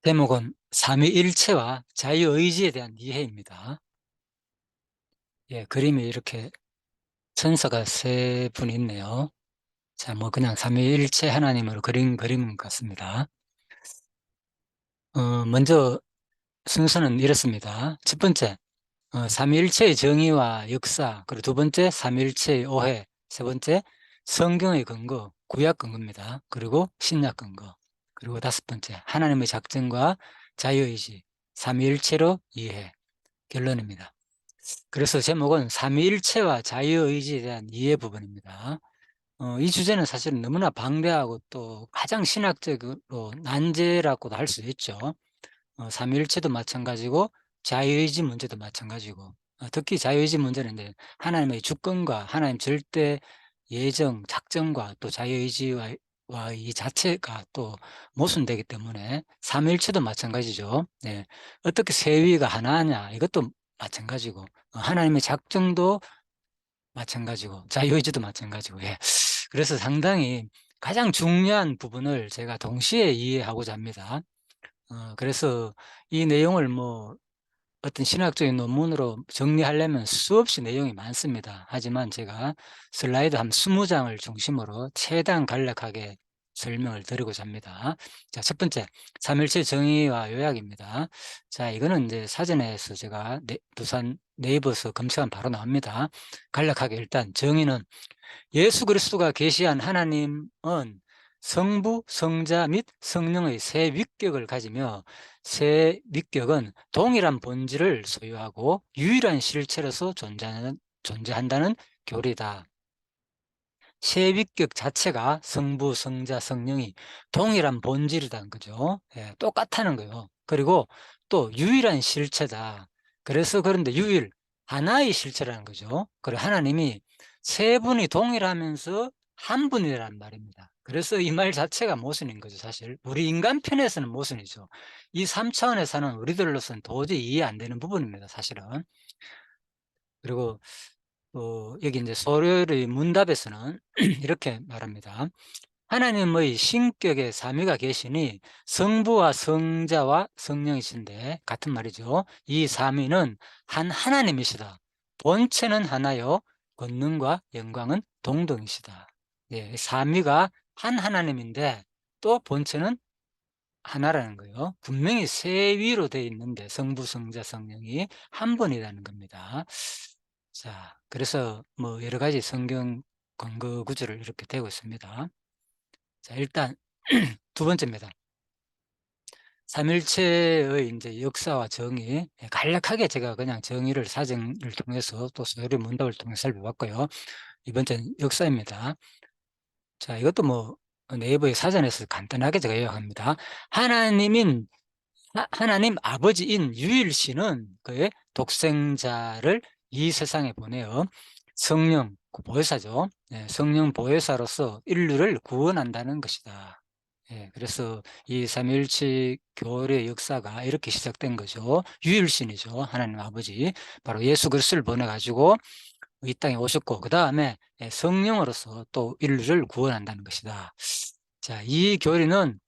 제목은 삼위일체와 자유의지에 대한 이해입니다. 예, 그림이 이렇게 천사가 세 분 있네요. 자, 뭐 그냥 삼위일체 하나님으로 그린 그림 같습니다. 먼저 순서는 이렇습니다. 첫 번째, 삼위일체의 정의와 역사, 그리고 두 번째, 삼위일체의 오해, 세 번째, 성경의 근거, 구약 근거입니다. 그리고 신약 근거, 그리고 다섯 번째, 하나님의 작정과 자유의지, 삼위일체로 이해, 결론입니다. 그래서 제목은 삼위일체와 자유의지에 대한 이해 부분입니다. 이 주제는 사실은 너무나 방대하고 또 가장 신학적으로 난제라고도 할 수 있죠. 삼위일체도 마찬가지고 자유의지 문제도 마찬가지고, 특히 자유의지 문제는 이제 하나님의 주권과 하나님 절대 예정, 작정과 또 자유의지와 이 자체가 또 모순되기 때문에 삼위일체도 마찬가지죠. 네. 어떻게 세위가 하나냐, 이것도 마찬가지고, 하나님의 작정도 마찬가지고, 자유의지도 마찬가지고. 예. 그래서 상당히 가장 중요한 부분을 제가 동시에 이해하고자 합니다. 그래서 이 내용을 뭐 어떤 신학적인 논문으로 정리하려면 수없이 내용이 많습니다. 하지만 제가 슬라이드 한 20장을 중심으로 최대한 간략하게 설명을 드리고자 합니다. 자, 첫 번째, 삼일체 정의와 요약입니다. 자, 이거는 이제 사전에서 제가 부산 네이버에서 검색하면 바로 나옵니다. 간략하게 일단 정의는 예수 그리스도가 계시한 하나님은 성부, 성자 및 성령의 세 위격을 가지며 세 위격은 동일한 본질을 소유하고 유일한 실체로서 존재한다는 교리다. 세 위격 자체가 성부, 성자, 성령이 동일한 본질이라는 거죠. 예, 똑같다는 거예요. 그리고 또 유일한 실체다. 그래서 그런데 하나의 실체라는 거죠. 그리고 하나님이 세 분이 동일하면서 한 분이란 말입니다. 그래서 이 말 자체가 모순인 거죠, 사실. 우리 인간 편에서는 모순이죠. 이 3차원에 사는 우리들로서는 도저히 이해 안 되는 부분입니다, 사실은. 그리고 여기 이제 소려의 문답에서는 이렇게 말합니다. 하나님의 신격의 삼위가 계시니 성부와 성자와 성령이신데 같은 말이죠. 이 삼위는 한 하나님이시다. 본체는 하나요, 권능과 영광은 동등이시다. 예, 삼위가 한 하나님인데 또 본체는 하나라는 거예요. 분명히 세 위로 되어 있는데 성부, 성자, 성령이 한 분이라는 겁니다. 자, 그래서 뭐 여러 가지 성경 근거 구절을 이렇게 대고 있습니다. 자, 일단 두 번째입니다. 삼일체의 이제 역사와 정의, 간략하게 제가 그냥 정의를 사정을 통해서 또 소리 문답을 통해 살펴봤고요. 이번 주는 역사입니다. 자, 이것도 뭐 네이버의 사전에서 간단하게 제가 요약합니다. 하나님 아버지인 유일신은 그의 독생자를 이 세상에 보내어 성령, 그 보혜사죠. 예, 성령 보혜사로서 인류를 구원한다는 것이다. 예, 그래서 이 삼위일체 교회의 역사가 이렇게 시작된 거죠. 유일신이죠. 하나님 아버지. 바로 예수 그리스도를 보내가지고 이 땅에 오셨고, 그 다음에 성령으로서 또 인류를 구원한다는 것이다. 자, 이 교리는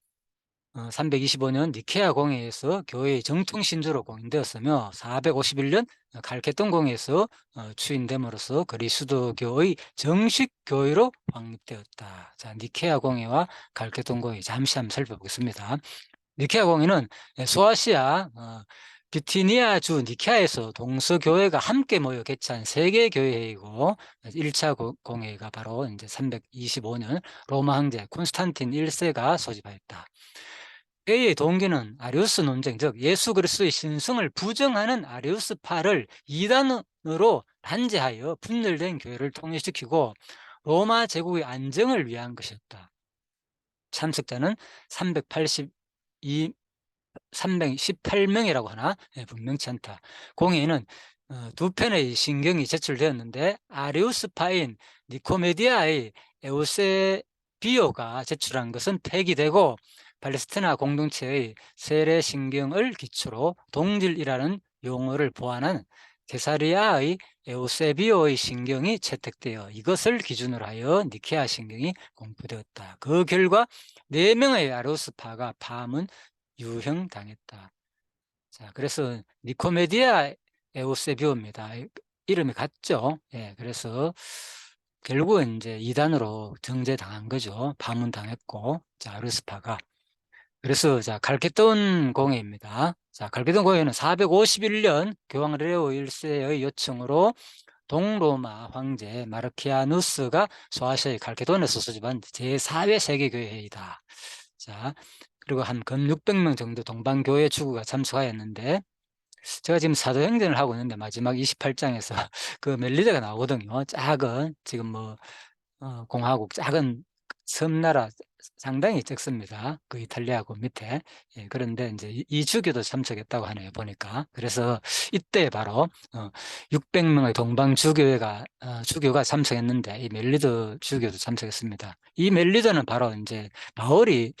325년 니케아 공회에서 교회의 정통 신조로 공인되었으며 451년 칼케돈 공회에서 추인됨으로써 그리스도교의 정식 교회로 확립되었다. 자, 니케아 공회와 칼케돈 공회 잠시 한번 살펴보겠습니다. 니케아 공회는 소아시아 비티니아주 니케아에서 동서교회가 함께 모여 개최한 세계교회이고, 1차 공회가 바로 이제 325년 로마 황제 콘스탄틴 1세가 소집하였다. A의 동기는 아리우스 논쟁, 즉 예수 그리스도의 신성을 부정하는 아리우스파를 이단으로 단죄하여 분열된 교회를 통일시키고 로마 제국의 안정을 위한 것이었다. 참석자는 318명이라고 하나 분명치 않다. 공회에는 두 편의 신경이 제출되었는데 아리우스파인 니코메디아의 에우세비오가 제출한 것은 폐기되고 팔레스티나 공동체의 세례신경을 기초로 동질이라는 용어를 보완한 게사리아의 에우세비오의 신경이 채택되어 이것을 기준으로 하여 니케아 신경이 공포되었다. 그 결과 4명의 아리우스파가 파문 유형당했다. 자, 그래서 니코메디아 에우세비오입니다. 이름이 같죠? 예, 그래서 결국은 이제 이단으로 정제당한 거죠. 파문당했고, 자, 아르스파가. 그래서 자, 칼케돈 공회입니다. 자, 칼케돈 공회는 451년 교황 레오 1세의 요청으로 동로마 황제 마르키아누스가 소아시아의 칼케돈에서 소집한 제4회 세계교회이다. 자, 그리고 한 근 600명 정도 동방교회 주구가 참석하였는데, 제가 지금 사도행전을 하고 있는데 마지막 28장에서 그 멜리데가 나오거든요. 작은 지금 뭐 공화국 작은 섬나라 상당히 적습니다. 그 이탈리아고 밑에. 예, 그런데 이제 이 주교도 참석했다고 하네요. 보니까. 그래서 이때 바로 600명의 동방 주교회가 주교가 참석했는데 이 멜리드 주교도 참석했습니다. 이 멜리드는 바로 이제 바울이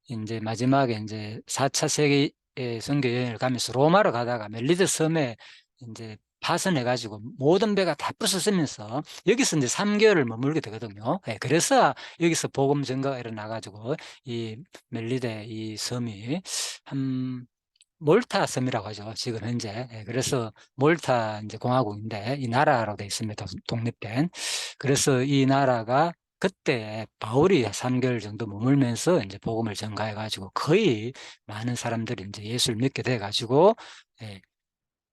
이제 마지막에 이제 4차 세계 선교 여행을 가면서 로마로 가다가 멜리드 섬에 이제 파선해가지고 모든 배가 다 부서지면서 여기서 이제 3개월을 머물게 되거든요. 예, 그래서 여기서 복음 전가가 일어나가지고 이 멜리데 이 섬이 한 몰타 섬이라고 하죠. 지금 현재. 예, 그래서 몰타 이제 공화국인데 이 나라로 되어 있습니다. 독립된. 그래서 이 나라가 그때 바울이 3개월 정도 머물면서 이제 복음을 전가해가지고 거의 많은 사람들이 이제 예수를 믿게 돼가지고 예,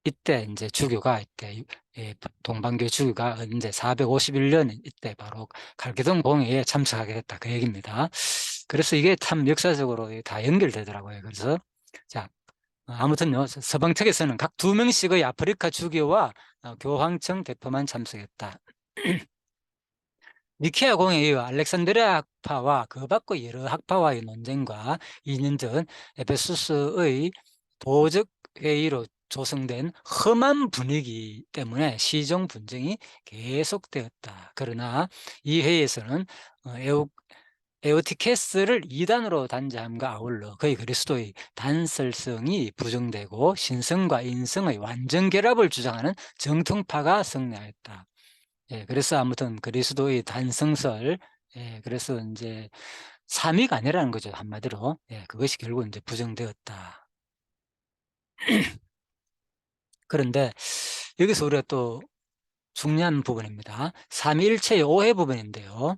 이때 이제 주교가 이때 예, 동방교 주교가 이제 451년 이때 바로 칼케돈 공회에 참석하게 됐다 그 얘기입니다. 그래서 이게 참 역사적으로 다 연결되더라고요. 그래서 자 아무튼요 서방 측에서는 각 2명씩의 아프리카 주교와 교황청 대표만 참석했다. 니케아 공회에 이어 알렉산드리아 학파와 그 밖의 여러 학파와의 논쟁과 2년 전 에베소스의 도적 회의로 조성된 험한 분위기 때문에 시종 분쟁이 계속되었다. 그러나 이 회의에서는 에우티케스를 이단으로 단죄함과 아울러 그의 그리스도의 단설성이 부정되고 신성과 인성의 완전 결합을 주장하는 정통파가 승리하였다. 예, 그래서 아무튼 그리스도의 단성설, 예, 그래서 이제 삼위가 아니라는 거죠, 한마디로. 예, 그것이 결국 이제 부정되었다. 그런데 여기서 우리가 또 중요한 부분입니다. 삼위일체의 오해 부분인데요.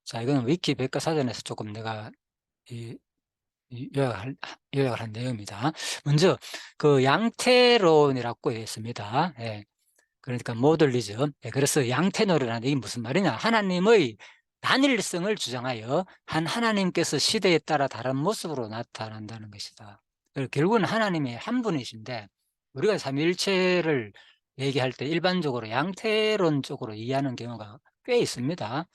자, 이거는 위키 백과사전에서 조금 내가 이, 요약을 한 내용입니다. 먼저 그 양태론이라고 있습니다. 예, 그러니까 모델리즘. 예, 그래서 양태노래라는 이게 무슨 말이냐? 하나님의 단일성을 주장하여 한 하나님께서 시대에 따라 다른 모습으로 나타난다는 것이다. 결국은 하나님이 한 분이신데 우리가 삼위일체를 얘기할 때 일반적으로 양태론 쪽으로 이해하는 경우가 꽤 있습니다.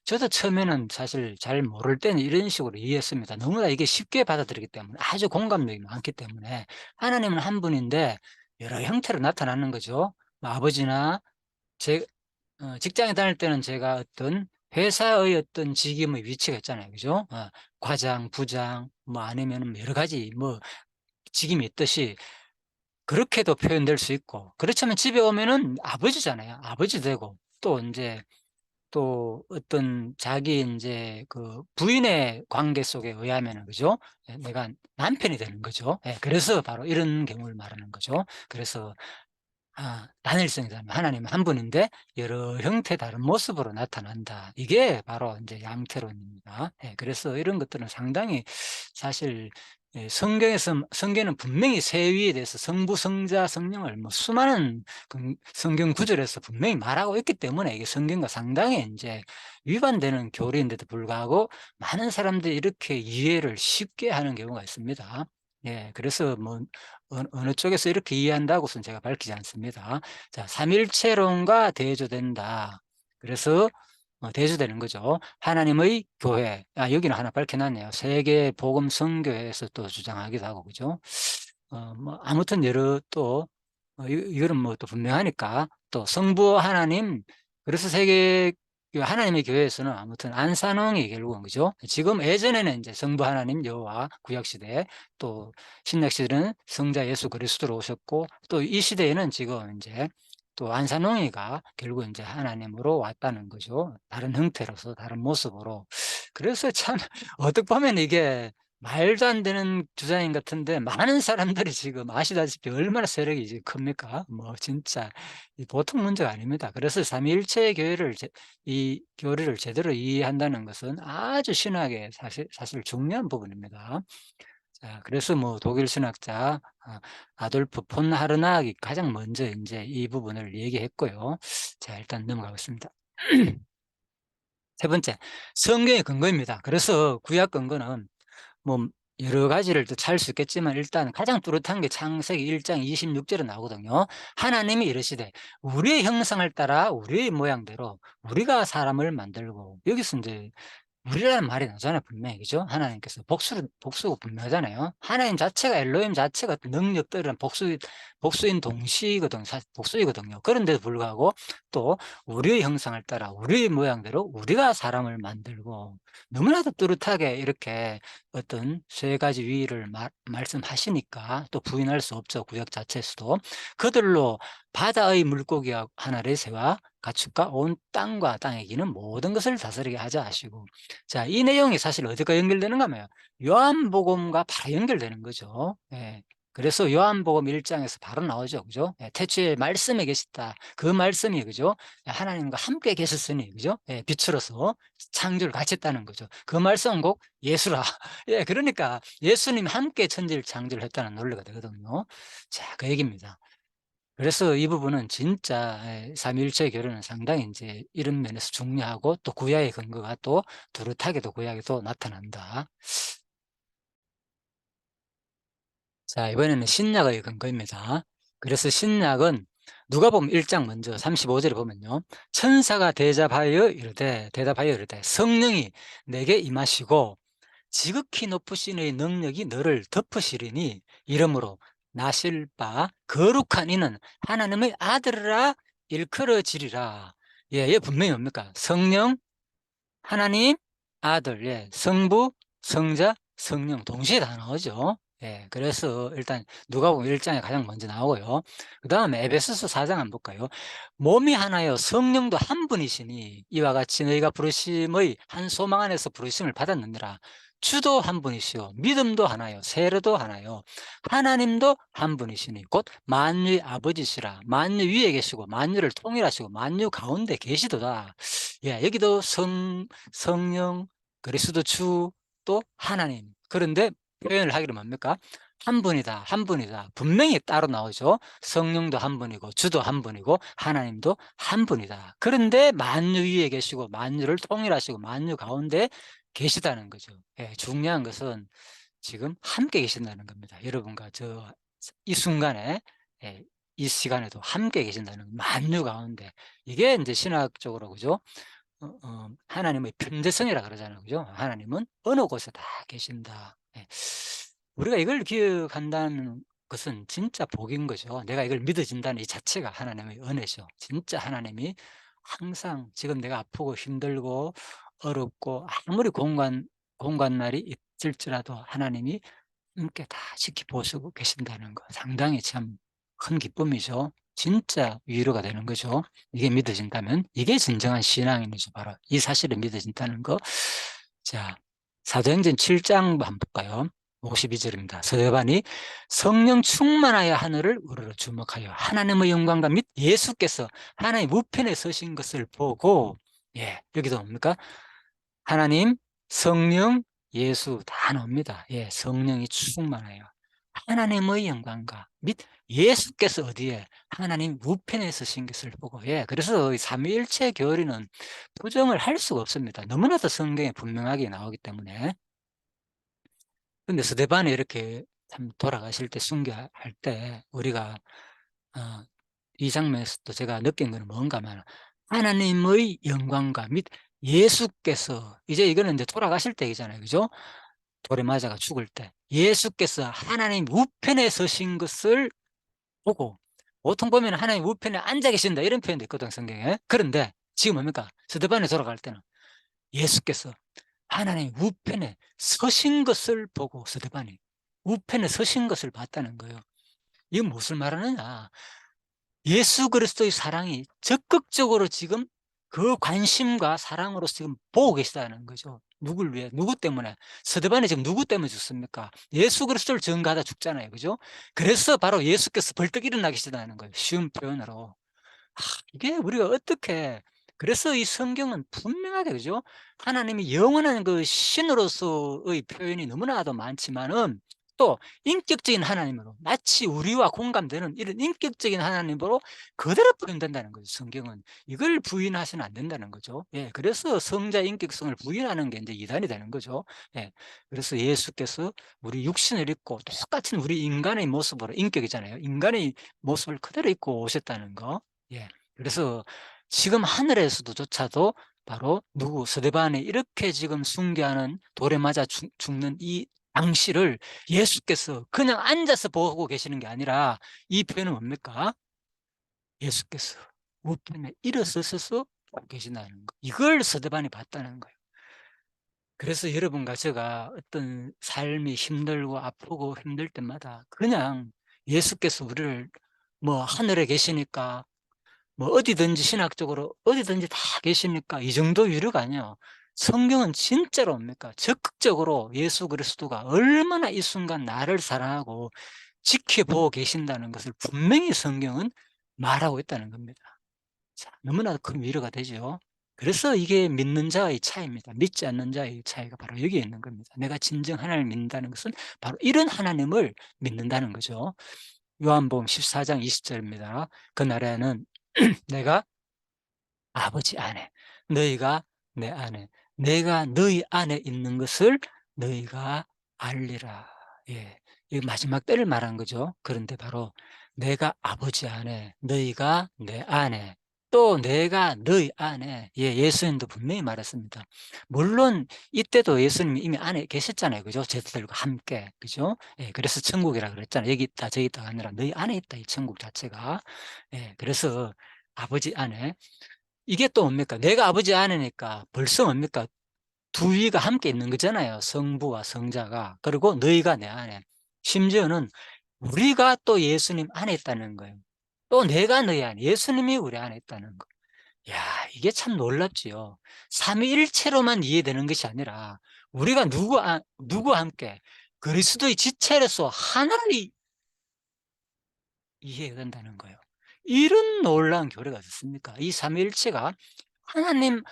저도 처음에는 사실 잘 모를 때는 이런 식으로 이해했습니다. 너무나 이게 쉽게 받아들이기 때문에 아주 공감력이 많기 때문에 하나님은 한 분인데 여러 형태로 나타나는 거죠. 뭐 아버지나 제 직장에 다닐 때는 제가 어떤 회사의 어떤 직임의 위치가 있잖아요. 그죠? 과장, 부장, 뭐 아니면 뭐 여러 가지 뭐 직임이 있듯이 그렇게도 표현될 수 있고, 그렇지만 집에 오면은 아버지잖아요. 아버지 되고, 또 이제 또 어떤 자기 이제 그 부인의 관계 속에 의하면은 그죠? 예, 내가 남편이 되는 거죠. 예, 그래서 바로 이런 경우를 말하는 거죠. 그래서 단일성이다. 하나님은 한 분인데 여러 형태 다른 모습으로 나타난다. 이게 바로 이제 양태론입니다. 예, 그래서 이런 것들은 상당히 사실 예, 성경은 분명히 세위에 대해서 성부, 성자, 성령을 뭐 수많은 성경 구절에서 분명히 말하고 있기 때문에 이게 성경과 상당히 이제 위반되는 교리인데도 불구하고 많은 사람들이 이렇게 이해를 쉽게 하는 경우가 있습니다. 예, 그래서 뭐 어느 쪽에서 이렇게 이해한다고 것은 제가 밝히지 않습니다. 자, 삼일체론과 대조된다. 그래서 대조되는 거죠. 하나님의 교회. 여기는 하나 밝혀놨네요. 세계 복음 선교회에서 또 주장하기도 하고, 그죠? 뭐 아무튼 여러 또 이거는 뭐 또 분명하니까 또 성부 하나님. 그래서 세계 하나님의 교회에서는 아무튼 안산홍이 결국은 그죠? 지금 예전에는 이제 성부 하나님 여호와 구약 시대, 또 신약 시대는 성자 예수 그리스도로 오셨고, 또 이 시대에는 지금 이제 또 안산홍이가 결국 이제 하나님으로 왔다는 거죠. 다른 형태로서 다른 모습으로. 그래서 참 어떻게 보면 이게 말도 안 되는 주장인 같은데 많은 사람들이 지금 아시다시피 얼마나 세력이 이제 큽니까? 뭐 진짜 이 보통 문제가 아닙니다. 그래서 삼위일체 교회를 이 교리를 제대로 이해한다는 것은 아주 신학의 사실 중요한 부분입니다. 자, 그래서 뭐 독일 신학자 아돌프 폰 하르나학이 가장 먼저 이제 이 부분을 얘기했고요. 자, 일단 넘어가겠습니다. 세 번째, 성경의 근거입니다. 그래서 구약 근거는 뭐 여러 가지를 또 찾을 수 있겠지만 일단 가장 뚜렷한 게 창세기 1장 26절에 나오거든요. 하나님이 이르시되 우리의 형상을 따라 우리의 모양대로 우리가 사람을 만들고, 여기서 이제 우리라는 말이 나잖아요, 분명히. 그죠? 하나님께서 복수가 분명하잖아요. 하나님 자체가, 엘로힘 자체가 어떤 능력들은 복수인 동시거든요. 복수이거든요. 그런데도 불구하고 또 우리의 형상을 따라 우리의 모양대로 우리가 사람을 만들고, 너무나도 뚜렷하게 이렇게 어떤 세 가지 위를 말씀하시니까 또 부인할 수 없죠. 구역 자체에서도. 그들로 바다의 물고기와 하늘의 새와 가축과 온 땅과 땅에 기는 모든 것을 다스리게 하자 하시고, 자, 이 내용이 사실 어디가 연결되는가 하면 요한복음과 바로 연결되는 거죠. 예. 그래서 요한복음 1장에서 바로 나오죠. 그죠? 예, 태초에 말씀에 계셨다. 그 말씀이, 그죠? 예, 하나님과 함께 계셨으니, 그죠? 예, 빛으로서 창조를 같이 했다는 거죠. 그 말씀은 꼭 예수라. 예, 그러니까 예수님 함께 천지를 창조를 했다는 논리가 되거든요. 자, 그 얘기입니다. 그래서 이 부분은 진짜 삼위일체 교류는 상당히 이제 이런 면에서 중요하고, 또 구약의 근거가 또 뚜렷하게도 구약에도 나타난다. 자, 이번에는 신약의 근거입니다. 그래서 신약은 누가복음 1장 먼저 35절에 보면요. 천사가 대답하여 이르되 성령이 내게 임하시고 지극히 높으신 의 능력이 너를 덮으시리니 이러므로 나실 바 거룩한 이는 하나님의 아들이라 일컬어지리라. 예, 이게 분명히 뭡니까? 성령, 하나님, 아들, 예, 성부, 성자, 성령 동시에 다 나오죠. 예, 그래서 일단 누가복음 1장에 가장 먼저 나오고요. 그 다음에 에베소서 4장 한번 볼까요? 몸이 하나요 성령도 한 분이시니 이와 같이 너희가 부르심의 한 소망 안에서 부르심을 받았느니라. 주도 한 분이시요 믿음도 하나요 세례도 하나요 하나님도 한 분이시니 곧 만유의 아버지시라. 만유 위에 계시고 만유를 통일하시고 만유 가운데 계시도다. 예, 여기도 성령, 그리스도 주, 또 하나님. 그런데 표현을 하기로 뭡니까? 한 분이다, 한 분이다. 분명히 따로 나오죠. 성령도 한 분이고, 주도 한 분이고, 하나님도 한 분이다. 그런데 만유 위에 계시고, 만유를 통일하시고, 만유 가운데 계시다는 거죠. 예, 중요한 것은 지금 함께 계신다는 겁니다. 여러분과 이 순간에, 예, 이 시간에도 함께 계신다는 만유 가운데. 이게 이제 신학적으로, 그죠? 하나님의 편재성이라 그러잖아요. 그죠? 하나님은 어느 곳에 다 계신다. 예. 우리가 이걸 기억한다는 것은 진짜 복인 거죠. 내가 이걸 믿어진다는 이 자체가 하나님의 은혜죠. 진짜 하나님이 항상 지금 내가 아프고 힘들고 어렵고 아무리 공간날이 있을지라도 하나님이 함께 다 지켜보시고 계신다는 거, 상당히 참 큰 기쁨이죠. 진짜 위로가 되는 거죠. 이게 믿어진다면 이게 진정한 신앙이죠. 바로 이 사실이 믿어진다는 거. 자, 사도행전 7장 한번 볼까요? 52절입니다. 서대반이 성령 충만하여 하늘을 우러러 주목하여 하나님의 영광과 및 예수께서 하나님 우편에 서신 것을 보고, 예, 여기도 뭡니까? 하나님, 성령, 예수 다 나옵니다. 예, 성령이 충만해요. 하나님의 영광과 및 예수께서 어디에 하나님 우편에 서신 것을 보고, 예, 그래서 이 삼위일체 교리는 부정을 할 수가 없습니다. 너무나도 성경에 분명하게 나오기 때문에. 근데 스데반이 이렇게 참 돌아가실 때 순교할 때 우리가 이 장면에서도 제가 느낀 것은 뭔가 하면 하나님의 영광과 및 예수께서, 이제 이거는 이제 돌아가실 때이잖아요. 그죠? 돌에 맞아가 죽을 때 예수께서 하나님 우편에 서신 것을 보고, 보통 보면 하나님 우편에 앉아 계신다 이런 표현도 있거든 성경에. 그런데 지금 뭡니까? 스데반에 돌아갈 때는 예수께서 하나님 우편에 서신 것을 보고 스데반이 우편에 서신 것을 봤다는 거예요. 이건 무엇을 말하느냐? 예수 그리스도의 사랑이 적극적으로 지금 그 관심과 사랑으로 지금 보고 계시다는 거죠. 누굴 위해? 누구 때문에? 스데반이 지금 누구 때문에 죽습니까? 예수 그리스도를 증거하다 죽잖아요. 그죠? 그래서 바로 예수께서 벌떡 일어나 계시다는 거예요. 쉬운 표현으로. 이게 우리가 어떻게, 그래서 이 성경은 분명하게, 그죠? 하나님이 영원한 그 신으로서의 표현이 너무나도 많지만은 또 인격적인 하나님으로, 마치 우리와 공감되는 이런 인격적인 하나님으로 그대로 표현된다는 거죠. 성경은 이걸 부인하시면 안 된다는 거죠. 예, 그래서 성자 인격성을 부인하는 게 이제 이단이 되는 거죠. 예, 그래서 예수께서 우리 육신을 입고 똑같은 우리 인간의 모습으로, 인격이잖아요. 인간의 모습을 그대로 입고 오셨다는 거. 예. 그래서 지금 하늘에서도조차도 바로 누구 스데반이 이렇게 지금 숭배하는, 돌에 맞아 죽는 이 당시를 예수께서 그냥 앉아서 보고 계시는 게 아니라, 이 표현은 뭡니까? 예수께서 우편에 일어서셔서 보고 계신다는 거. 이걸 스데반이 봤다는 거예요. 그래서 여러분과 제가 어떤 삶이 힘들고 아프고 힘들 때마다 그냥 예수께서 우리를 뭐 하늘에 계시니까, 뭐 어디든지 신학적으로 어디든지 다 계시니까 이 정도 유료가 아니에요. 성경은 진짜로 뭡니까? 적극적으로 예수 그리스도가 얼마나 이 순간 나를 사랑하고 지켜보고 계신다는 것을 분명히 성경은 말하고 있다는 겁니다. 자, 너무나 큰 위로가 되죠. 그래서 이게 믿는 자의 차이입니다. 믿지 않는 자의 차이가 바로 여기에 있는 겁니다. 내가 진정 하나님을 믿는다는 것은 바로 이런 하나님을 믿는다는 거죠. 요한복음 14장 20절입니다. 그날에는 내가 아버지 안에, 너희가 내 안에, 내가 너희 안에 있는 것을 너희가 알리라. 예, 이 마지막 때를 말한 거죠. 그런데 바로 내가 아버지 안에, 너희가 내 안에, 또 내가 너희 안에. 예, 예수님도 분명히 말했습니다. 물론 이때도 예수님이 이미 안에 계셨잖아요. 그죠? 제자들과 함께. 그죠? 예, 그래서 천국이라 그랬잖아요. 여기 있다, 저기 있다가 아니라 너희 안에 있다, 이 천국 자체가. 예, 그래서 아버지 안에. 이게 또 뭡니까? 내가 아버지 안에니까 벌써 뭡니까? 두 위가 함께 있는 거잖아요. 성부와 성자가. 그리고 너희가 내 안에. 심지어는 우리가 또 예수님 안에 있다는 거예요. 또 내가 너희 안에, 예수님이 우리 안에 있다는 거. 야, 이게 참 놀랍지요. 삼위일체로만 이해되는 것이 아니라 우리가 누구와 함께 그리스도의 지체로서 하나를 이해해야 된다는 거예요. 이런 놀라운 교리가 있습니까? 이 삼위일체가 하나님,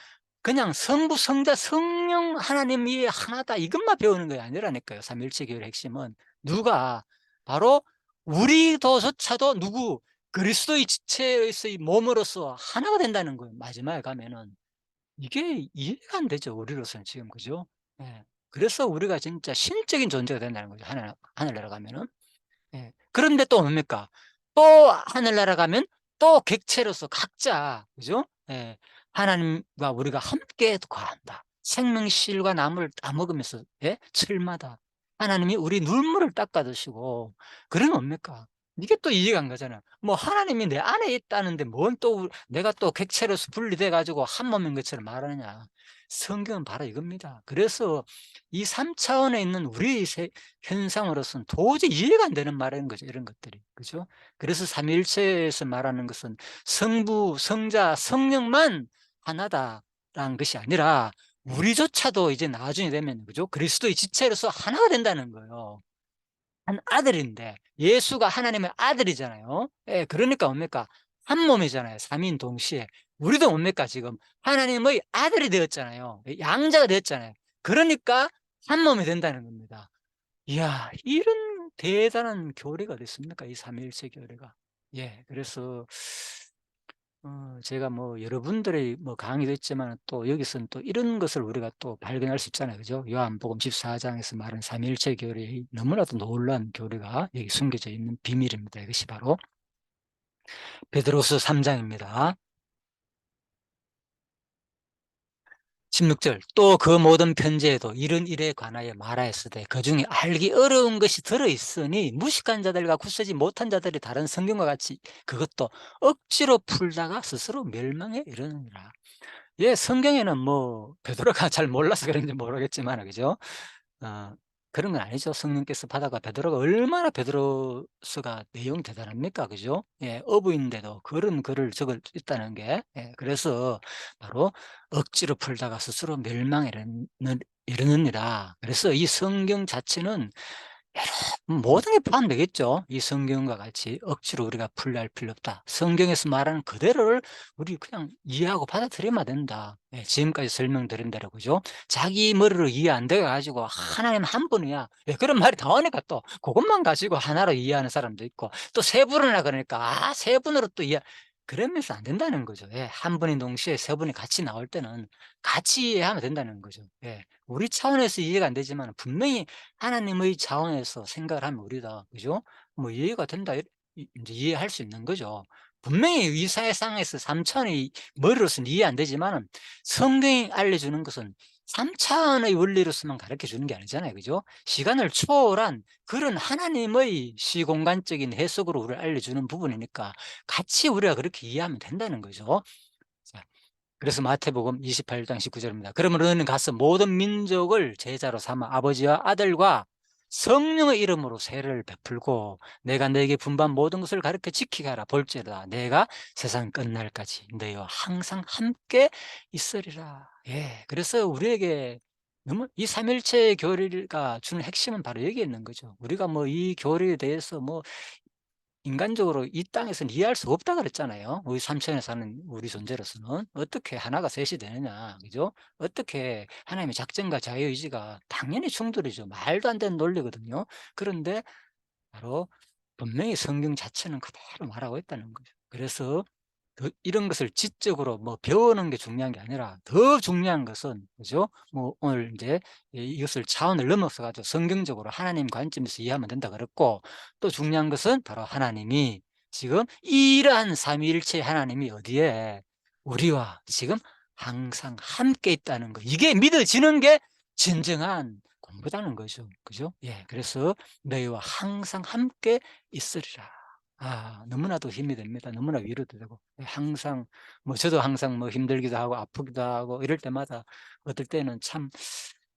그냥 성부, 성자, 성령 하나님이 하나다 이것만 배우는 게 아니라니까요. 삼위일체 교회의 핵심은 누가, 바로 우리도조차도 누구, 그리스도의 지체의 몸으로서 하나가 된다는 거예요. 마지막에 가면은 이게 이해가 안 되죠. 우리로서는 지금, 그죠? 예. 그래서 우리가 진짜 신적인 존재가 된다는 거죠. 하늘나라 가면은. 예. 그런데 또 뭡니까? 또 하늘나라 가면 또 객체로서 각자, 그죠? 예. 하나님과 우리가 함께 거한다. 생명실과 나무를 따먹으면서, 예? 철마다 하나님이 우리 눈물을 닦아 드시고. 그러면 뭡니까? 이게 또 이해가 안 가잖아. 뭐 하나님이 내 안에 있다는데 뭔 또 내가 또 객체로서 분리돼 가지고 한 몸인 것처럼 말하느냐. 성경은 바로 이겁니다. 그래서 이 3차원에 있는 우리의 현상으로서는 도저히 이해가 안 되는 말인 거죠, 이런 것들이. 그죠? 그래서 삼위일체에서 말하는 것은 성부, 성자, 성령만 하나다라는 것이 아니라 우리조차도 이제 나중에 되면, 그죠? 그리스도의 지체로서 하나가 된다는 거예요. 한 아들인데, 예수가 하나님의 아들이잖아요. 예, 그러니까 뭡니까? 한 몸이잖아요. 삼인 동시에. 우리도 뭡니까? 지금 하나님의 아들이 되었잖아요. 양자가 되었잖아요. 그러니까 한 몸이 된다는 겁니다. 이야, 이런 대단한 교리가 어디 있습니까? 이 삼위일체 교리가. 예, 그래서 제가 뭐 여러분들의 뭐 강의도 있지만 또 여기서는 또 이런 것을 우리가 또 발견할 수 있잖아요. 그죠? 요한복음 14장에서 말하는 삼위일체 교리의 너무나도 놀라운 교리가 여기 숨겨져 있는 비밀입니다. 이것이 바로 베드로서 3장입니다. 16절, 또 그 모든 편지에도 이런 일에 관하여 말하였으되 그 중에 알기 어려운 것이 들어있으니 무식한 자들과 굳세지 못한 자들이 다른 성경과 같이 그것도 억지로 풀다가 스스로 멸망에 이르느니라. 예, 성경에는 뭐 베드로가 잘 몰라서 그런지 모르겠지만, 그죠? 어, 그런 건 아니죠. 성령께서 받아가 베드로가 얼마나 베드로서가 내용이 대단합니까? 그죠? 예. 어부인데도 그런 글을 적을 수 있다는 게, 예, 그래서 바로 억지로 풀다가 스스로 멸망에 이르느니라. 그래서 이 성경 자체는 모든 게 포함되겠죠. 이 성경과 같이 억지로 우리가 풀이할 필요 없다. 성경에서 말하는 그대로를 우리 그냥 이해하고 받아들여야 된다. 예, 지금까지 설명드린 대로, 그죠? 자기 머리로 이해 안 돼 가지고 하나님 한 분이야. 예, 그런 말이 나오니까 또 그것만 가지고 하나로 이해하는 사람도 있고, 또 세 분이나 그러니까 세 분으로 또 이해, 그러면서 안 된다는 거죠. 예, 한 분이 동시에 세 분이 같이 나올 때는 같이 이해하면 된다는 거죠. 예. 우리 차원에서 이해가 안 되지만 분명히 하나님의 차원에서 생각을 하면 우리가, 그죠? 뭐 이해가 된다, 인제 이해할 수 있는 거죠. 분명히 이 세상에서 3 차원의 머리로서는 이해 안 되지만은 성경이 알려주는 것은 3 차원의 원리로서만 가르쳐 주는 게 아니잖아요. 그죠? 시간을 초월한 그런 하나님의 시공간적인 해석으로 우리를 알려주는 부분이니까 같이 우리가 그렇게 이해하면 된다는 거죠. 자, 그래서 마태복음 28장 19절입니다. 그러면 너희는 가서 모든 민족을 제자로 삼아 아버지와 아들과 성령의 이름으로 세례를 베풀고 내가 너에게 분반 모든 것을 가르쳐 지키게 하라. 볼지어다 내가 세상 끝날까지 너희와 항상 함께 있으리라. 예, 그래서 우리에게 너무 이 삼일체 교리가 주는 핵심은 바로 여기에 있는 거죠. 우리가 뭐 이 교리에 대해서 뭐 인간적으로 이 땅에서는 이해할 수 없다 그랬잖아요. 우리 삼천에 사는 우리 존재로서는. 어떻게 하나가 셋이 되느냐. 그죠? 어떻게 하나님의 작정과 자유의지가 당연히 충돌이죠. 말도 안 되는 논리거든요. 그런데 바로 분명히 성경 자체는 그대로 말하고 있다는 거죠. 그래서 이런 것을 지적으로 뭐 배우는 게 중요한 게 아니라 더 중요한 것은, 그죠? 뭐 오늘 이제 이것을 차원을 넘어서 가지고 성경적으로 하나님 관점에서 이해하면 된다 그랬고, 또 중요한 것은 바로 하나님이 지금 이러한 삼위일체 하나님이 어디에 우리와 지금 항상 함께 있다는 거. 이게 믿어지는 게 진정한 공부다는 거죠. 그죠? 예. 그래서 너희와 항상 함께 있으리라. 아, 너무나도 힘이 됩니다. 너무나 위로도 되고. 예, 항상 뭐 저도 항상 뭐 힘들기도 하고 아프기도 하고 이럴 때마다 어떨 때는 참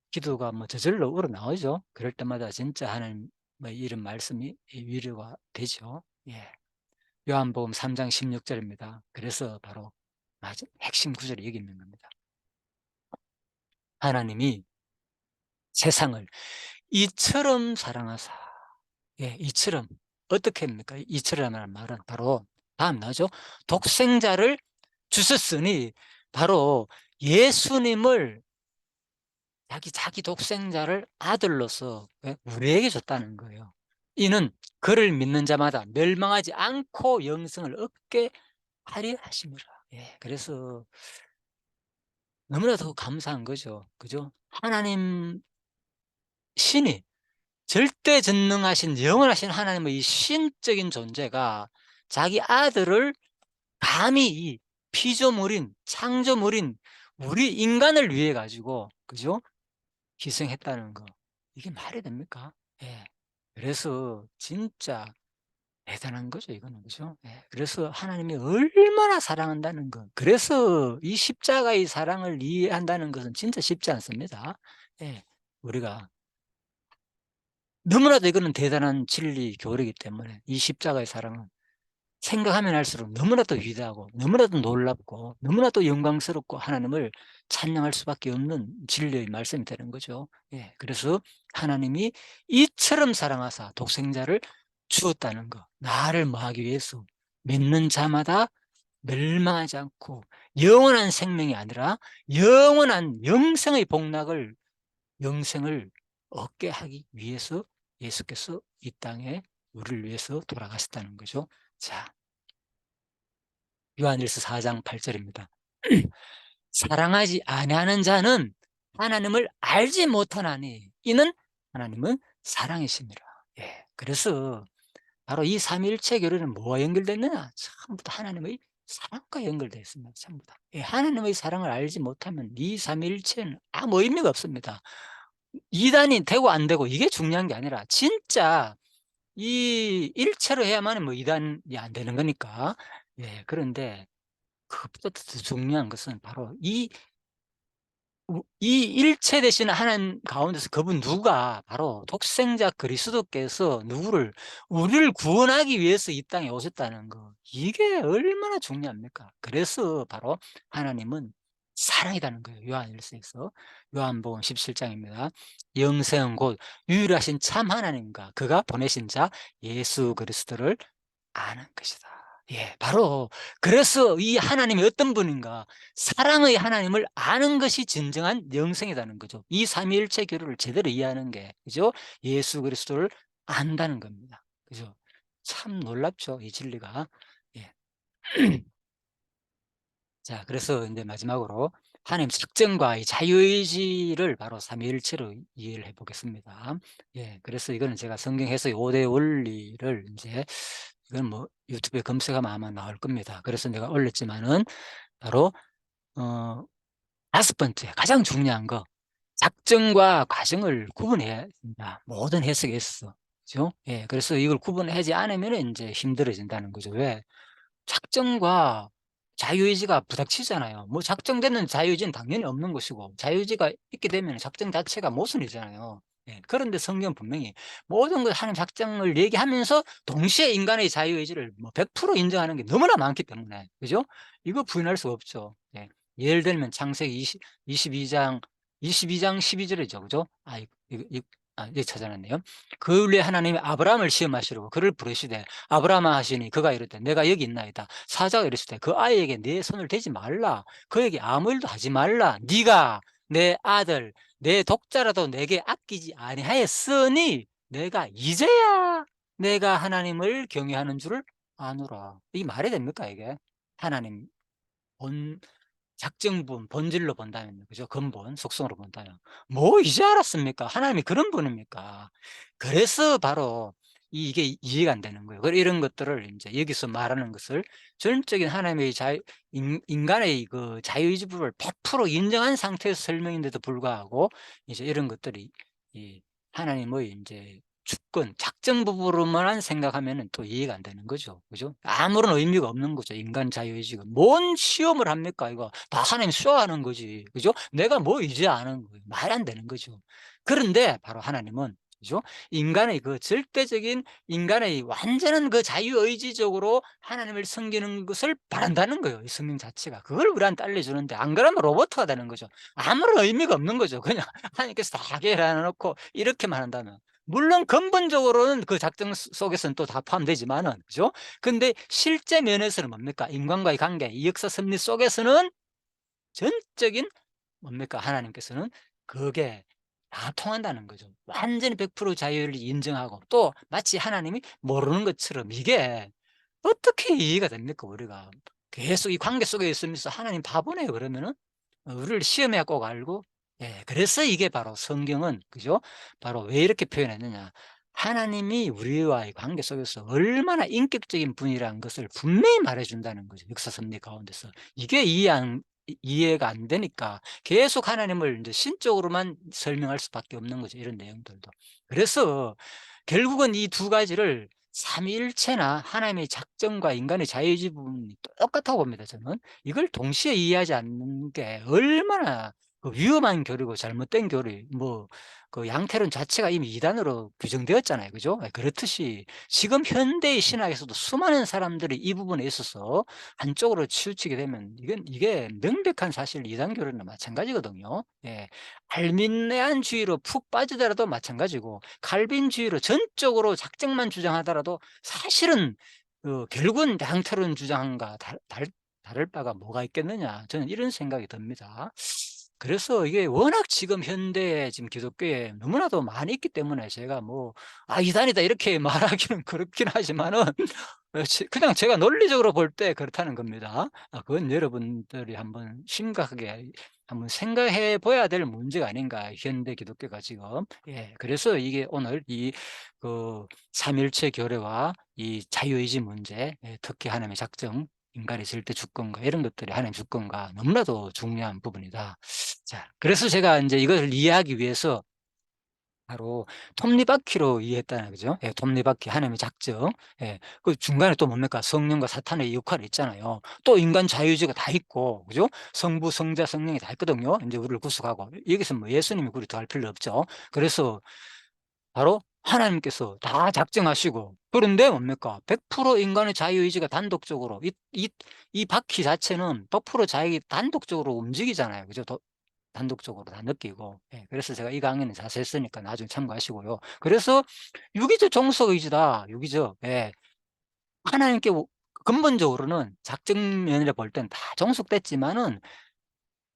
기도가 뭐 저절로 우러나오죠. 그럴 때마다 진짜 하나님의 이런 말씀이 위로가 되죠. 예. 요한복음 3장 16절입니다. 그래서 바로 맞아, 핵심 구절이 여기 있는 겁니다. 하나님이 세상을 이처럼 사랑하사. 예, 이처럼. 어떻게 합니까? 이처럼이라는 말은 바로 다음 나오죠. 독생자를 주셨으니 바로 예수님을 자기 독생자를 아들로서, 예, 우리에게 줬다는 거예요. 이는 그를 믿는 자마다 멸망하지 않고 영생을 얻게 하려 하심이라. 예, 그래서 너무나도 감사한 거죠. 그죠? 하나님 신이 절대전능하신 영원하신 하나님의 이 신적인 존재가 자기 아들을 감히 이 피조물인 창조물인 우리 인간을 위해 가지고, 그죠? 희생했다는 거. 이게 말이 됩니까? 예. 그래서 진짜 대단한 거죠, 이거는. 그죠? 예. 그래서 하나님이 얼마나 사랑한다는 것. 그래서 이 십자가의 사랑을 이해한다는 것은 진짜 쉽지 않습니다. 예. 우리가 너무나도 이거는 대단한 진리 교리이기 때문에 이 십자가의 사랑은 생각하면 할수록 너무나도 위대하고 너무나도 놀랍고 너무나도 영광스럽고 하나님을 찬양할 수밖에 없는 진리의 말씀이 되는 거죠. 예. 그래서 하나님이 이처럼 사랑하사 독생자를 주었다는 거. 나를 뭐하기 위해서 믿는 자마다 멸망하지 않고 영원한 생명이 아니라 영원한 영생을 얻게 하기 위해서 예수께서 이 땅에 우리를 위해서 돌아가셨다는 거죠. 자, 요한일서 4장 8 절입니다. 사랑하지 아니하는 자는 하나님을 알지 못하나니 이는 하나님은 사랑이심이라. 예. 그래서 바로 이 삼위일체 교리는 뭐와 연결됐느냐? 전부 다 하나님의 사랑과 연결되어 있습니다. 전부 다. 예, 하나님의 사랑을 알지 못하면 이 삼위일체는 아무 의미가 없습니다. 이단이 되고 안 되고 이게 중요한 게 아니라 진짜 이 일체로 해야만 뭐 이단이 안 되는 거니까. 예, 그런데 그것보다 더 중요한 것은 바로 이 이 일체 되시는 하나님 가운데서 그분 누가 바로 독생자 그리스도께서 누구를 우리를 구원하기 위해서 이 땅에 오셨다는 거, 이게 얼마나 중요합니까? 그래서 바로 하나님은 사랑이라는 거예요. 요한일서에서 요한복음 17장입니다. 영생 곧 유일하신 참 하나님과 그가 보내신 자 예수 그리스도를 아는 것이다. 예, 바로 그래서 이 하나님이 어떤 분인가, 사랑의 하나님을 아는 것이 진정한 영생이라는 거죠. 이 삼위일체 교류를 제대로 이해하는 게, 그죠? 예수 그리스도를 안다는 겁니다. 그죠? 참 놀랍죠, 이 진리가. 예. 자, 그래서 이제 마지막으로 하나님 작정과 이 자유의지를 바로 삼위일체로 이해를 해 보겠습니다. 예, 그래서 이거는 제가 성경 해석 5대 원리를 이제, 이건 뭐 유튜브에 검색하면 아마 나올 겁니다. 그래서 내가 올렸지만은 바로 어 5번째 가장 중요한 거, 작정과 과정을 구분해야 된다. 모든 해석에 있어서. 그죠? 예. 그래서 이걸 구분하지 않으면은 인제 힘들어진다는 거죠. 왜? 작정과 자유의지가 부닥치잖아요. 뭐 작정되는 자유의지는 당연히 없는 것이고, 자유의지가 있게 되면 작정 자체가 모순이잖아요. 예. 그런데 성경은 분명히 모든 걸 하나님 작정을 얘기하면서 동시에 인간의 자유의지를 뭐 100% 인정하는 게 너무나 많기 때문에, 그죠? 이거 부인할 수가 없죠. 예. 예를 들면 창세기 22장 22장 12절이죠. 그죠? 이거 찾아놨네요. 그후에 하나님이 아브라함을 시험하시려고 그를 부르시되 아브라함아 하시니 그가 이르되 내가 여기 있나이다. 사자가 이르시되 그 아이에게 내 손을 대지 말라. 그에게 아무 일도 하지 말라. 네가 내 아들 내 독자라도 내게 아끼지 아니하였으니 내가 이제야 내가 하나님을 경외하는 줄을 아노라. 이게 말이 됩니까 이게? 하나님 본 작정분 본질로 본다면요. 그죠? 근본 속성으로 본다면. 뭐 이제 알았습니까? 하나님이 그런 분입니까? 그래서 바로 이게 이해가 안 되는 거예요. 이런 것들을 이제 여기서 말하는 것을 전적인 하나님의 인간의 그 자유의지를 100% 인정한 상태에서 설명인데도 불구하고 이제 이런 것들이 이 하나님의 이제 주권, 작정 부분으로만 생각하면은 또 이해가 안 되는 거죠. 그죠? 아무런 의미가 없는 거죠. 인간 자유의지가. 뭔 시험을 합니까, 이거? 다 하나님 쇼하는 거지. 그죠? 내가 뭐 이제 아는 거예요. 말 안 되는 거죠. 그런데 바로 하나님은, 그죠? 인간의 그 절대적인 인간의 완전한 그 자유의지적으로 하나님을 섬기는 것을 바란다는 거예요. 이 성령 자체가. 그걸 우리한테 알려주는데, 안 그러면 로봇가 되는 거죠. 아무런 의미가 없는 거죠. 그냥 하나님께서 다 해결해 놓고 이렇게만 한다면. 물론 근본적으로는 그 작정 속에서는 또 다 포함되지만은, 그죠? 근데 실제 면에서는 뭡니까? 인간과의 관계, 이 역사 섭리 속에서는 전적인 뭡니까? 하나님께서는 그게 다 통한다는 거죠. 완전히 100% 자유를 인정하고 또 마치 하나님이 모르는 것처럼, 이게 어떻게 이해가 됩니까, 우리가? 계속 이 관계 속에 있으면서 하나님 바보네요, 그러면은? 우리를 시험에 꼭 알고. 예, 그래서 이게 바로 성경은, 그죠? 바로 왜 이렇게 표현했느냐. 하나님이 우리와의 관계 속에서 얼마나 인격적인 분이라는 것을 분명히 말해준다는 거죠. 역사 섭리 가운데서. 이게 이해가 안 되니까 계속 하나님을 이제 신적으로만 설명할 수밖에 없는 거죠. 이런 내용들도. 그래서 결국은 이 두 가지를 삼위일체나 하나님의 작정과 인간의 자유의지 부분이 똑같다고 봅니다, 저는. 이걸 동시에 이해하지 않는 게 얼마나 그 위험한 교리고 잘못된 교리, 뭐 그 양태론 자체가 이미 이단으로 규정되었잖아요. 그죠? 그렇듯이 지금 현대의 신학에서도 수많은 사람들이 이 부분에 있어서 한쪽으로 치우치게 되면 이게 명백한 사실 이단 교리나 마찬가지거든요. 예. 알민레안주의로 푹 빠지더라도 마찬가지고, 칼빈주의로 전적으로 작정만 주장하더라도 사실은 결국은 양태론 주장과 다를 바가 뭐가 있겠느냐, 저는 이런 생각이 듭니다. 그래서 이게 워낙 지금 현대에 지금 기독교에 너무나도 많이 있기 때문에 제가 뭐 이단이다 이렇게 말하기는 그렇긴 하지만은 그냥 제가 논리적으로 볼 때 그렇다는 겁니다. 그건 여러분들이 한번 심각하게 한번 생각해 봐야 될 문제가 아닌가, 현대 기독교가 지금. 예. 그래서 이게 오늘 이 그 삼일체 교례와 이 자유의지 문제, 예, 특히 하나님의 작정, 인간의 절대 주권과 이런 것들이 하나님의 주권과 너무나도 중요한 부분이다. 자, 그래서 제가 인제 이것을 이해하기 위해서 바로 톱니바퀴로 이해했다는 거죠. 예, 톱니바퀴 하나님의 작정. 예. 그 중간에 또 뭡니까? 성령과 사탄의 역할이 있잖아요. 또 인간 자유의지가 다 있고, 그죠? 성부, 성자, 성령이 다 있거든요. 이제 우리를 구속하고. 여기서 뭐 예수님이 우리 더할 필요 없죠. 그래서 바로 하나님께서 다 작정하시고, 그런데 뭡니까? 100% 인간의 자유의지가 단독적으로 이 바퀴 자체는 100% 자기 단독적으로 움직이잖아요. 그죠? 단독적으로 다 느끼고. 예, 그래서 제가 이 강의는 자세히 했으니까 나중에 참고하시고요. 그래서 유기적 종속의지다. 유기적. 예. 하나님께 근본적으로는 작정 면에서 볼 땐 다 종속됐지만은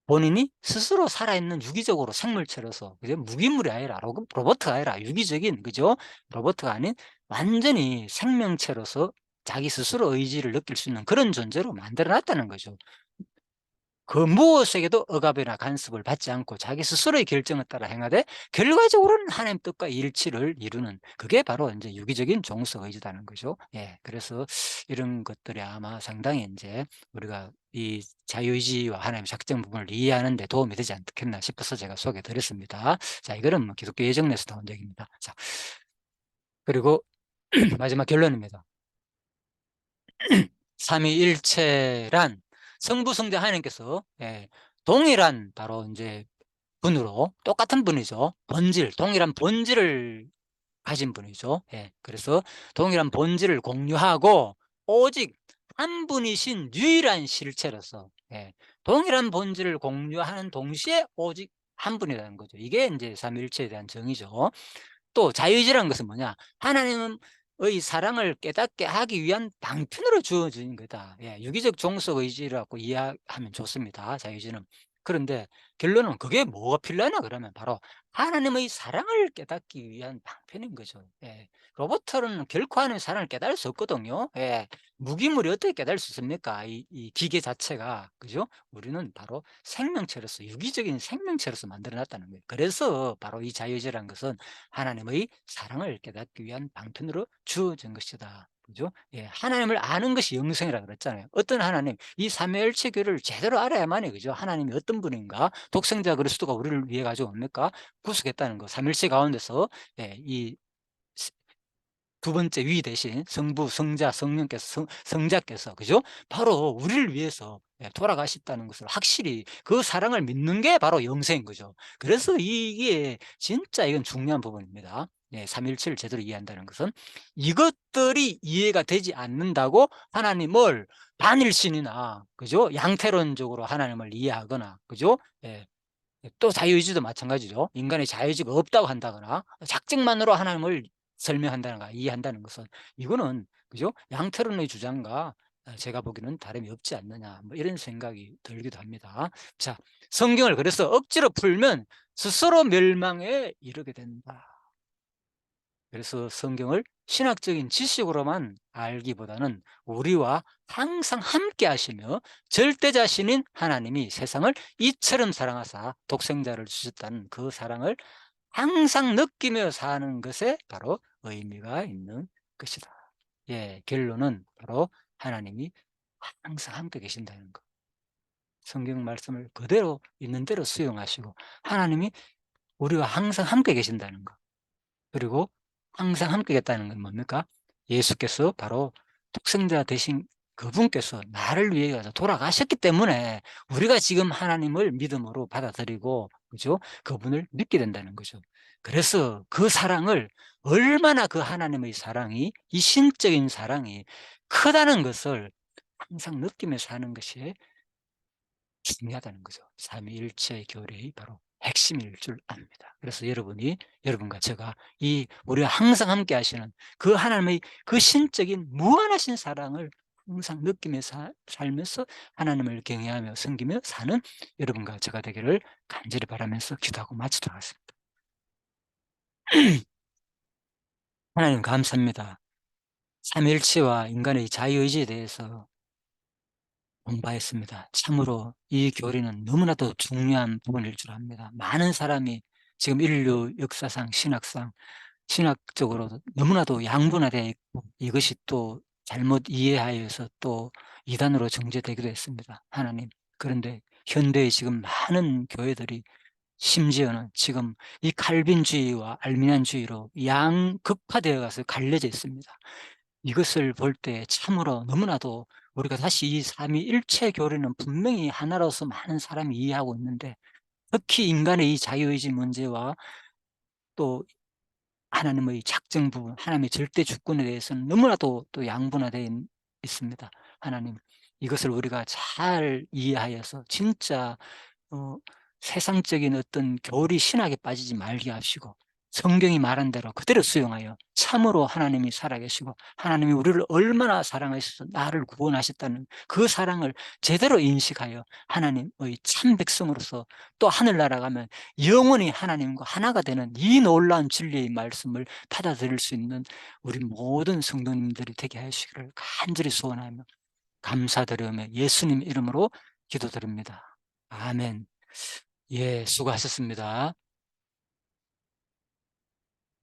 본인이 스스로 살아있는 유기적으로 생물체로서, 그죠? 무기물이 아니라 로봇가 아니라 유기적인, 그죠? 로봇가 아닌 완전히 생명체로서 자기 스스로 의지를 느낄 수 있는 그런 존재로 만들어 놨다는 거죠. 그 무엇에게도 억압이나 간섭을 받지 않고 자기 스스로의 결정에 따라 행하되 결과적으로는 하나님 뜻과 일치를 이루는, 그게 바로 인제 유기적인 종속 의지라는 거죠. 예. 그래서 이런 것들이 아마 상당히 인제 우리가 이 자유의지와 하나님의 작정 부분을 이해하는 데 도움이 되지 않겠나 싶어서 제가 소개해 드렸습니다. 자, 이거는 뭐 기독교 예정론에서 나온 얘기입니다. 자, 그리고 마지막 결론입니다. 삼위일체란 성부, 성자 하나님께서, 예, 동일한 바로 인제 분으로, 똑같은 분이죠. 본질, 동일한 본질을 가진 분이죠. 예. 그래서 동일한 본질을 공유하고 오직 한 분이신 유일한 실체로서, 예, 동일한 본질을 공유하는 동시에 오직 한 분이라는 거죠. 이게 인제 삼위일체에 대한 정의죠. 또 자유의지라는 것은 뭐냐? 하나님의 사랑을 깨닫게 하기 위한 방편으로 주어진 거다. 예, 유기적 종속 의지라고 이해하면 좋습니다, 자유의지는. 그런데 결론은 그게 뭐가 필요하냐 그러면 바로 하나님의 사랑을 깨닫기 위한 방편인 거죠. 예. 로봇은 결코 하나님의 사랑을 깨달을 수 없거든요. 예. 무기물이 어떻게 깨달을 수 있습니까? 이 기계 자체가. 그죠? 우리는 바로 생명체로서, 유기적인 생명체로서 만들어 놨다는 거예요. 그래서 바로 이 자유의지라는 것은 하나님의 사랑을 깨닫기 위한 방편으로 주어진 것이다. 그죠? 예, 하나님을 아는 것이 영생이라 그랬잖아요. 어떤 하나님, 이 삼위일체 교를 제대로 알아야만이, 그죠? 하나님이 어떤 분인가? 독생자 그리스도가 우리를 위해 가지고 뭡니까? 구속했다는 거. 삼위일체 가운데서, 예, 이 두 번째 위 대신 성부, 성자, 성령께서, 성자께서, 그죠? 바로 우리를 위해서, 예, 돌아가셨다는 것을 확실히 그 사랑을 믿는 게 바로 영생인 거죠. 그래서 이게 진짜 이건 중요한 부분입니다. 예, 삼일체를 제대로 이해한다는 것은 이것들이 이해가 되지 않는다고 하나님을 반일신이나, 그죠? 양태론적으로 하나님을 이해하거나, 그죠? 예, 또 자유의지도 마찬가지죠. 인간의 자유의지가 없다고 한다거나 작정만으로 하나님을 설명한다든가 이해한다는 것은, 이거는, 그죠? 양태론의 주장과 제가 보기에는 다름이 없지 않느냐, 뭐 이런 생각이 들기도 합니다. 자, 성경을 그래서 억지로 풀면 스스로 멸망에 이르게 된다. 그래서 성경을 신학적인 지식으로만 알기보다는 우리와 항상 함께 하시며 절대자신인 하나님이 세상을 이처럼 사랑하사 독생자를 주셨다는 그 사랑을 항상 느끼며 사는 것에 바로 의미가 있는 것이다. 예, 결론은 바로 하나님이 항상 함께 계신다는 것. 성경 말씀을 그대로 있는 대로 수용하시고 하나님이 우리와 항상 함께 계신다는 것. 그리고 항상 함께겠다는 건 뭡니까? 예수께서 바로 독생자 되신 그분께서 나를 위해 가서 돌아가셨기 때문에 우리가 지금 하나님을 믿음으로 받아들이고, 그죠? 그분을 믿게 된다는 거죠. 그래서 그 사랑을, 얼마나 그 하나님의 사랑이, 이 신적인 사랑이 크다는 것을 항상 느끼며 사는 것이 중요하다는 거죠. 삼위일체의 교리의 바로 핵심일 줄 압니다. 그래서 여러분이, 여러분과 제가 이 우리와 항상 함께 하시는 그 하나님의 그 신적인 무한하신 사랑을 항상 느끼며 살면서 하나님을 경외하며 섬기며 사는 여러분과 제가 되기를 간절히 바라면서 기도하고 마치도록 하겠습니다. 하나님 감사합니다. 삼일체와 인간의 자유의지에 대해서 공부했습니다. 참으로 이 교리는 너무나도 중요한 부분일 줄 압니다. 많은 사람이 지금 인류 역사상, 신학상, 신학적으로 너무나도 양분화되어 있고 이것이 또 잘못 이해하여서 또 이단으로 정죄되기도 했습니다. 하나님. 그런데 현대의 지금 많은 교회들이 심지어는 지금 이 칼빈주의와 알미니안주의로 양극화되어 가서 갈려져 있습니다. 이것을 볼 때 참으로 너무나도 우리가 다시 이 삼위일체 교리는 분명히 하나로서 많은 사람이 이해하고 있는데, 특히 인간의 이 자유의지 문제와 또 하나님의 작정 부분, 하나님의 절대 주권에 대해서는 너무나도 또 양분화되어 있습니다. 하나님, 이것을 우리가 잘 이해하여서 진짜 어 세상적인 어떤 교리 신학에 빠지지 말게 하시고, 성경이 말한 대로 그대로 수용하여 참으로 하나님이 살아계시고 하나님이 우리를 얼마나 사랑하셔서 나를 구원하셨다는 그 사랑을 제대로 인식하여 하나님의 참 백성으로서 또 하늘나라 가면 영원히 하나님과 하나가 되는 이 놀라운 진리의 말씀을 받아들일 수 있는 우리 모든 성도님들이 되게 하시기를 간절히 소원하며 감사드리며 예수님 이름으로 기도드립니다. 아멘. 예, 수고하셨습니다.